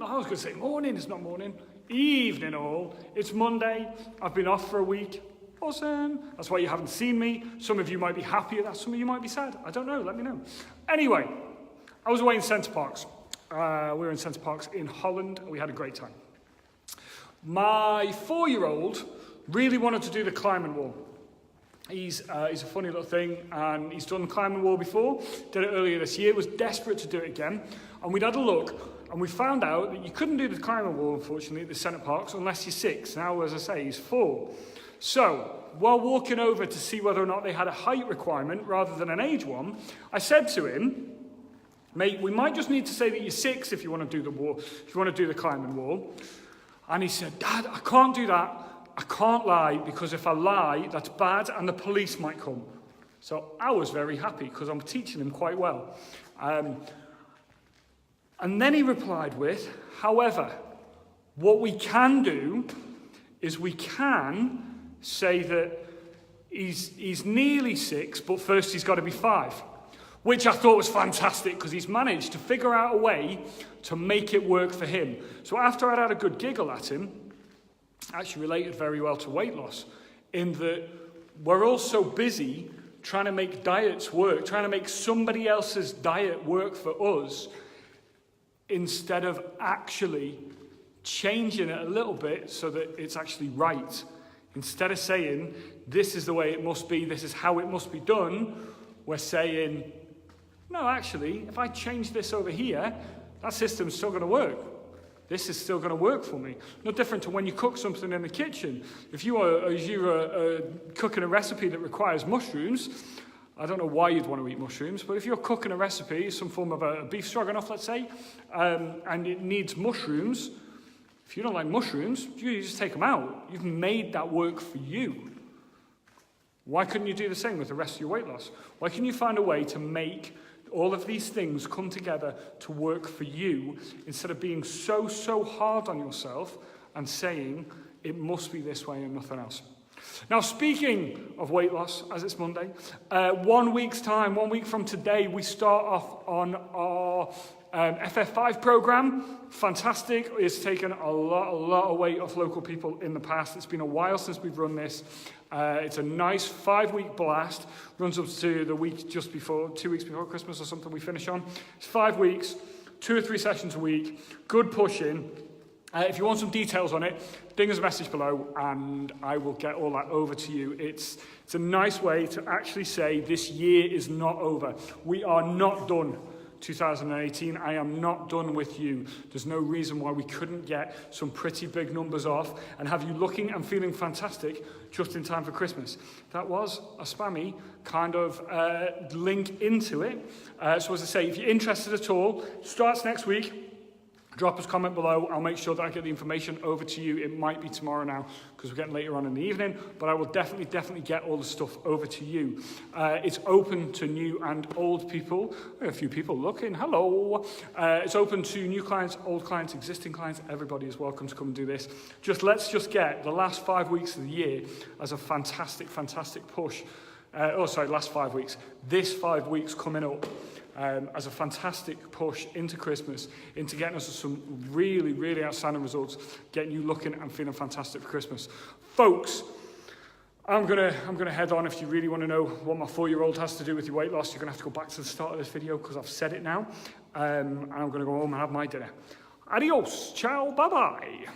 I was going to say morning, it's not morning. Evening all. It's Monday. I've been off for a week. Awesome. That's why you haven't seen me. Some of you might be happy at that. Some of you might be sad. I don't know. Let me know. Anyway, I was away in Center Parcs. We were in Center Parcs in Holland. We had a great time. My 4-year-old really wanted to do the climbing wall. He's a funny little thing, and he's done the climbing wall before. Did it earlier this year. Was desperate to do it again. And we'd had a look, and we found out that you couldn't do the climbing wall, unfortunately, at the Center Parcs unless you're 6. Now, as I say, he's 4. So, while walking over to see whether or not they had a height requirement rather than an age one, I said to him, mate, we might just need to say that you're 6 if you want to do the wall, if you want to do the climbing wall. And he said, Dad, I can't do that. I can't lie, because if I lie, that's bad and the police might come. So I was very happy because I'm teaching him quite well. And then he replied with, however, what we can do is we can say that he's nearly 6, but first he's got to be 5. Which I thought was fantastic, because he's managed to figure out a way to make it work for him. So after I'd had a good giggle at him, actually related very well to weight loss, in that we're all so busy trying to make diets work, trying to make somebody else's diet work for us, instead of actually changing it a little bit so that it's actually right. Instead of saying, this is the way it must be, this is how it must be done, we're saying, no, actually, if I change this over here, that system's still going to work. This is still going to work for me. No different to when you cook something in the kitchen. If you are cooking a recipe that requires mushrooms, I don't know why you'd want to eat mushrooms, but if you're cooking a recipe, some form of a beef stroganoff, let's say, and it needs mushrooms, if you don't like mushrooms, you just take them out. You've made that work for you. Why couldn't you do the same with the rest of your weight loss? Why can't you find a way to make all of these things come together to work for you, instead of being so hard on yourself and saying it must be this way and nothing else? Now, speaking of weight loss, as it's Monday, 1 week's time, 1 week from today, we start off on our FF5 program. Fantastic. It's taken a lot of weight off local people in the past. It's been a while since we've run this. It's a nice 5-week blast. Runs up to the week just before, 2 weeks before Christmas or something we finish on. It's 5 weeks, 2 or 3 sessions a week. Good push-in. If you want some details on it, ding us a message below and I will get all that over to you. It's a nice way to actually say this year is not over. We are not done. 2018, I am not done with you. There's no reason why we couldn't get some pretty big numbers off and have you looking and feeling fantastic just in time for Christmas. That was a spammy kind of link into it. So as I say, if you're interested at all, starts next week. Drop us a comment below. I'll make sure that I get the information over to you. It might be tomorrow now because we're getting later on in the evening, but I will definitely get all the stuff over to you. It's open to new and old people. A few people looking. Hello. It's open to new clients, old clients, existing clients. Everybody is welcome to come and do this. Let's just get the last 5 weeks of the year as a fantastic push. Last 5 weeks. This 5 weeks coming up. As a fantastic push into Christmas, into getting us some really outstanding results, getting you looking and feeling fantastic for Christmas. Folks, I'm gonna head on. If you really want to know what my 4-year-old has to do with your weight loss, you're gonna have to go back to the start of this video because I've said it now. And I'm gonna go home and have my dinner. Adios, ciao, bye-bye.